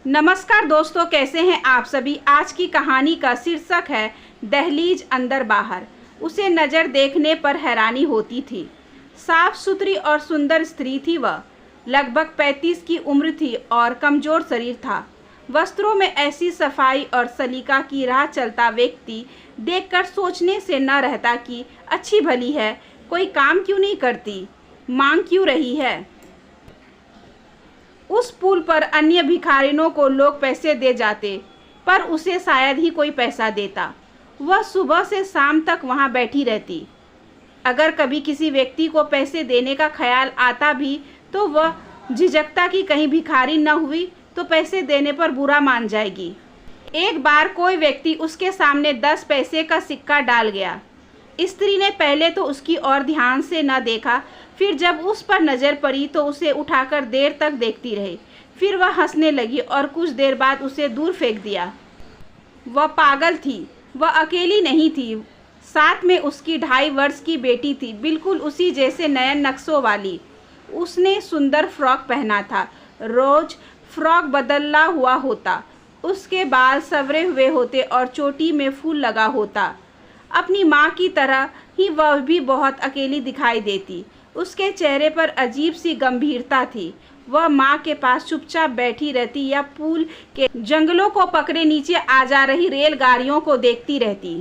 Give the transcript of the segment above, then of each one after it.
नमस्कार दोस्तों, कैसे हैं आप सभी। आज की कहानी का शीर्षक है दहलीज अंदर बाहर। उसे नज़र देखने पर हैरानी होती थी। साफ सुथरी और सुंदर स्त्री थी वह। लगभग 35 की उम्र थी और कमज़ोर शरीर था। वस्त्रों में ऐसी सफाई और सलीका की राह चलता व्यक्ति देखकर सोचने से न रहता कि अच्छी भली है, कोई काम क्यों नहीं करती, मांग क्यों रही है। उस पुल पर अन्य भिखारिनों को लोग पैसे दे जाते, पर उसे शायद ही कोई पैसा देता। वह सुबह से शाम तक वहां बैठी रहती। अगर कभी किसी व्यक्ति को पैसे देने का ख्याल आता भी तो वह झिझकता कि कहीं भिखारी न हुई तो पैसे देने पर बुरा मान जाएगी। एक बार कोई व्यक्ति उसके सामने 10 पैसे का सिक्का डाल गया। स्त्री ने पहले तो उसकी ओर ध्यान से न देखा, फिर जब उस पर नज़र पड़ी तो उसे उठाकर देर तक देखती रही। फिर वह हंसने लगी और कुछ देर बाद उसे दूर फेंक दिया। वह पागल थी। वह अकेली नहीं थी, साथ में उसकी 2.5 वर्ष की बेटी थी, बिल्कुल उसी जैसे नयन नक्शों वाली। उसने सुंदर फ्रॉक पहना था। रोज फ्रॉक बदला हुआ होता, उसके बाल संवरे हुए होते और चोटी में फूल लगा होता। अपनी माँ की तरह ही वह भी बहुत अकेली दिखाई देती। उसके चेहरे पर अजीब सी गंभीरता थी। वह माँ के पास चुपचाप बैठी रहती या पुल के जंगलों को पकड़े नीचे आ जा रही रेलगाड़ियों को देखती रहती।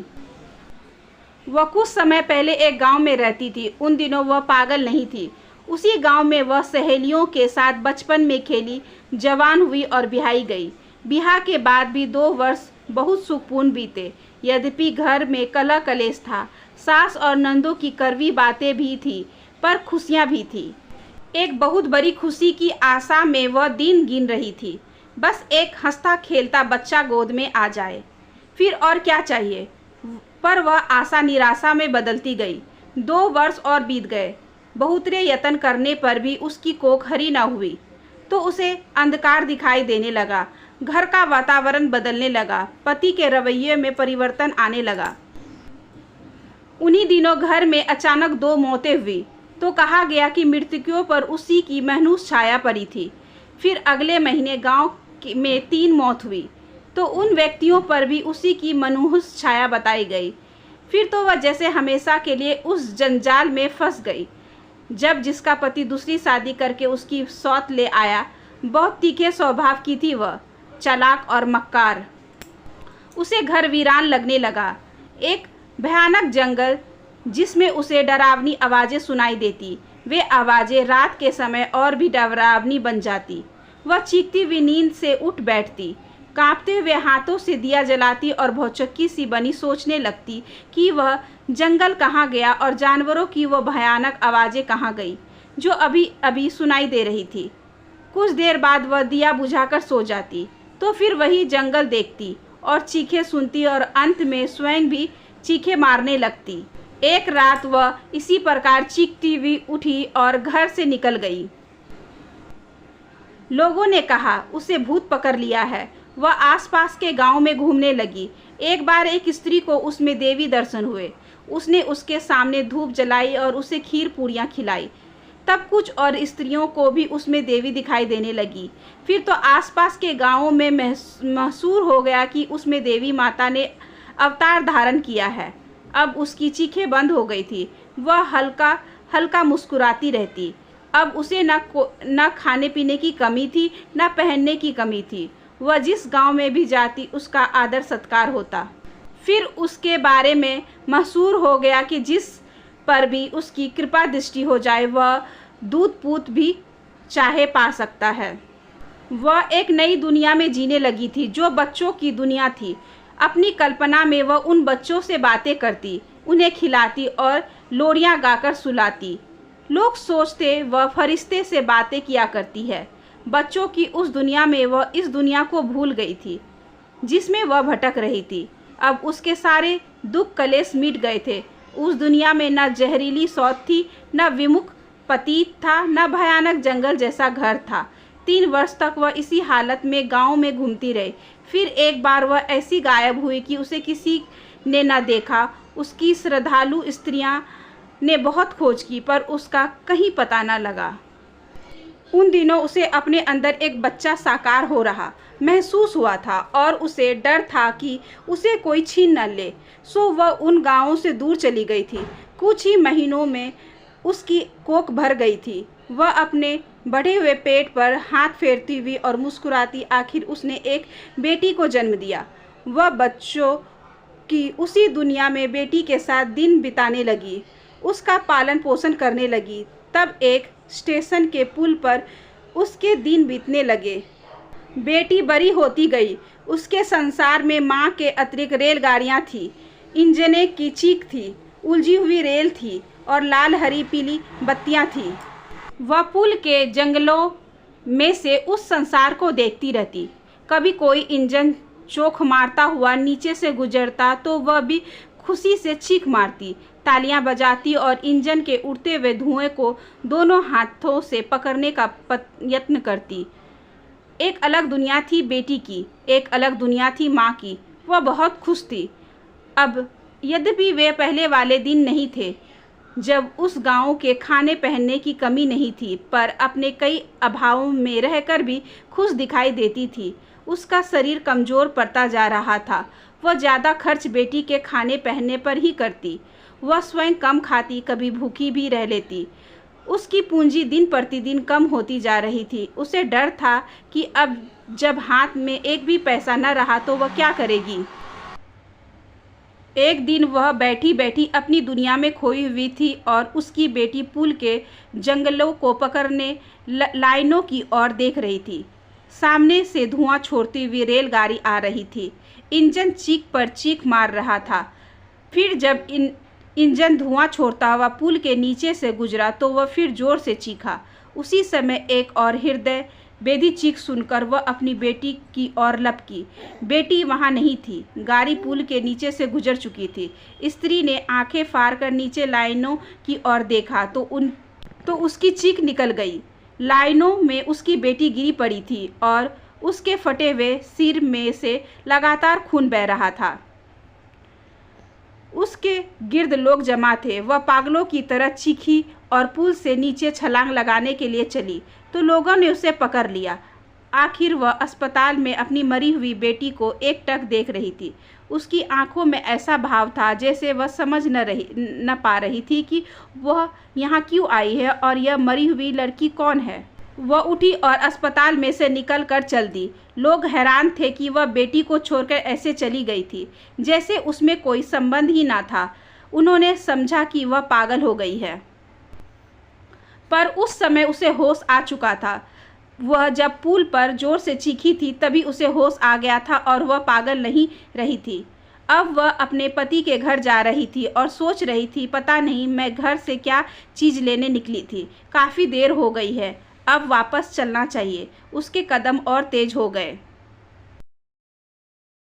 वह कुछ समय पहले एक गांव में रहती थी। उन दिनों वह पागल नहीं थी। उसी गांव में वह सहेलियों के साथ बचपन में खेली, जवान हुई और ब्याही गई। ब्याह के बाद भी 2 वर्ष बहुत सुखपूर्ण बीते। यद्यपि घर में कलह कलेश था, सास और नंदों की कड़वी बातें भी थी, पर खुशियां भी थी। एक बहुत बड़ी खुशी की आशा में वह दिन गिन रही थी। बस एक हंसता खेलता बच्चा गोद में आ जाए, फिर और क्या चाहिए। पर वह आशा निराशा में बदलती गई। 2 वर्ष और बीत गए। बहुतरे यत्न करने पर भी उसकी कोख हरी न हुई तो उसे अंधकार दिखाई देने लगा। घर का वातावरण बदलने लगा। पति के रवैये में परिवर्तन आने लगा। उन्हीं दिनों घर में अचानक 2 मौतें हुई तो कहा गया कि मृतकों पर उसी की मनहूस छाया पड़ी थी। फिर अगले महीने गांव में 3 मौत हुई तो उन व्यक्तियों पर भी उसी की मनहूस छाया बताई गई। फिर तो वह जैसे हमेशा के लिए उस जंजाल में फंस गई। जब जिसका पति दूसरी शादी करके उसकी सौत ले आया, बहुत तीखे स्वभाव की थी वह, चालाक और मक्कार। उसे घर वीरान लगने लगा। एक भयानक जंगल जिसमें उसे डरावनी आवाज़ें सुनाई देती। वे आवाज़ें रात के समय और भी डरावनी बन जाती। वह चीखती हुई नींद से उठ बैठती, कांपते हुए हाथों से दिया जलाती और भौचक्की सी बनी सोचने लगती कि वह जंगल कहाँ गया और जानवरों की वह भयानक आवाज़ें कहाँ गई जो अभी अभी सुनाई दे रही थी। कुछ देर बाद वह दिया बुझाकर सो जाती तो फिर वही जंगल देखती और चीखें सुनती और अंत में स्वयं भी चीखें मारने लगती। एक रात वह इसी प्रकार चीखती हुई उठी और घर से निकल गई। लोगों ने कहा उसे भूत पकड़ लिया है। वह आसपास के गांव में घूमने लगी। एक बार एक स्त्री को उसमें देवी दर्शन हुए। उसने उसके सामने धूप जलाई और उसे खीर पूरियां खिलाई। तब कुछ और स्त्रियों को भी उसमें देवी दिखाई देने लगी। फिर तो आसपास के गांवों में मशहूर हो गया कि उसमें देवी माता ने अवतार धारण किया है। अब उसकी चीखें बंद हो गई थी। वह हल्का हल्का मुस्कुराती रहती। अब उसे न खाने पीने की कमी थी, न पहनने की कमी थी। वह जिस गांव में भी जाती उसका आदर सत्कार होता। फिर उसके बारे में मशहूर हो गया कि जिस पर भी उसकी कृपा दृष्टि हो जाए वह दूध पूत भी चाहे पा सकता है। वह एक नई दुनिया में जीने लगी थी जो बच्चों की दुनिया थी। अपनी कल्पना में वह उन बच्चों से बातें करती, उन्हें खिलाती और लोरियां गाकर सुलाती। लोग सोचते वह फरिश्ते से बातें किया करती है। बच्चों की उस दुनिया में वह इस दुनिया को भूल गई थी जिसमें वह भटक रही थी। अब उसके सारे दुख कलेश मिट गए थे। उस दुनिया में न जहरीली सौत थी, न विमुख पति था, न भयानक जंगल जैसा घर था। 3 वर्ष तक वह इसी हालत में गांव में घूमती रही। फिर एक बार वह ऐसी गायब हुई कि उसे किसी ने न देखा। उसकी श्रद्धालु स्त्रियां ने बहुत खोज की पर उसका कहीं पता न लगा। उन दिनों उसे अपने अंदर एक बच्चा साकार हो रहा महसूस हुआ था और उसे डर था कि उसे कोई छीन न ले। सो वह उन गांवों से दूर चली गई थी। कुछ ही महीनों में उसकी कोख भर गई थी। वह अपने बढ़े हुए पेट पर हाथ फेरती हुई और मुस्कुराती आखिर उसने एक बेटी को जन्म दिया। वह बच्चों की उसी दुनिया में बेटी के साथ दिन बिताने लगी, उसका पालन पोषण करने लगी। तब एक स्टेशन के पुल पर उसके दिन बीतने लगे। बेटी बड़ी होती गई। उसके संसार में माँ के अतिरिक्त रेलगाड़ियाँ थीं, इंजने की चीख थी, उलझी हुई रेल थी और लाल हरी पीली बत्तियाँ थीं। वह पुल के जंगलों में से उस संसार को देखती रहती। कभी कोई इंजन चोख मारता हुआ नीचे से गुजरता तो वह भी खुशी से चीख मारती, तालियां बजाती और इंजन के उड़ते हुए धुएं को दोनों हाथों से पकड़ने का यत्न करती। एक अलग दुनिया थी बेटी की, एक अलग दुनिया थी माँ की। वह बहुत खुश थी। अब यद्यपि वे पहले वाले दिन नहीं थे जब उस गांव के खाने पहनने की कमी नहीं थी, पर अपने कई अभावों में रहकर भी खुश दिखाई देती थी। उसका शरीर कमज़ोर पड़ता जा रहा था। वह ज़्यादा खर्च बेटी के खाने पहनने पर ही करती। वह स्वयं कम खाती, कभी भूखी भी रह लेती। उसकी पूंजी दिन प्रतिदिन कम होती जा रही थी। उसे डर था कि अब जब हाथ में एक भी पैसा न रहा तो वह क्या करेगी। एक दिन वह बैठी बैठी अपनी दुनिया में खोई हुई थी और उसकी बेटी पुल के जंगलों को पकड़ने लाइनों की ओर देख रही थी। सामने से धुआं छोड़ती हुई रेलगाड़ी आ रही थी। इंजन चीख पर चीख मार रहा था। फिर जब इंजन धुआं छोड़ता हुआ पुल के नीचे से गुजरा तो वह फिर जोर से चीखा। उसी समय एक और हृदय बेदी चीख सुनकर वह अपनी बेटी की ओर लपकी। बेटी वहाँ नहीं थी। गाड़ी पुल के नीचे से गुजर चुकी थी। स्त्री ने आंखें फाड़ कर नीचे लाइनों की ओर देखा तो उसकी चीख निकल गई। लाइनों में उसकी बेटी गिरी पड़ी थी और उसके फटे हुए सिर में से लगातार खून बह रहा था। उसके गिर्द लोग जमा थे। वह पागलों की तरह चीखी और पुल से नीचे छलांग लगाने के लिए चली तो लोगों ने उसे पकड़ लिया। आखिर वह अस्पताल में अपनी मरी हुई बेटी को एकटक देख रही थी। उसकी आंखों में ऐसा भाव था जैसे वह समझ न पा रही थी कि वह यहाँ क्यों आई है और यह मरी हुई लड़की कौन है। वह उठी और अस्पताल में से निकल कर चल दी। लोग हैरान थे कि वह बेटी को छोड़कर ऐसे चली गई थी, जैसे उसमें कोई संबंध ही ना था। उन्होंने समझा कि वह पागल हो गई है, पर उस समय उसे होश आ चुका था। वह जब पुल पर जोर से चीखी थी तभी उसे होश आ गया था और वह पागल नहीं रही थी। अब वह अपने पति के घर जा रही थी और सोच रही थी, पता नहीं मैं घर से क्या चीज़ लेने निकली थी। काफ़ी देर हो गई है, अब वापस चलना चाहिए। उसके कदम और तेज हो गए।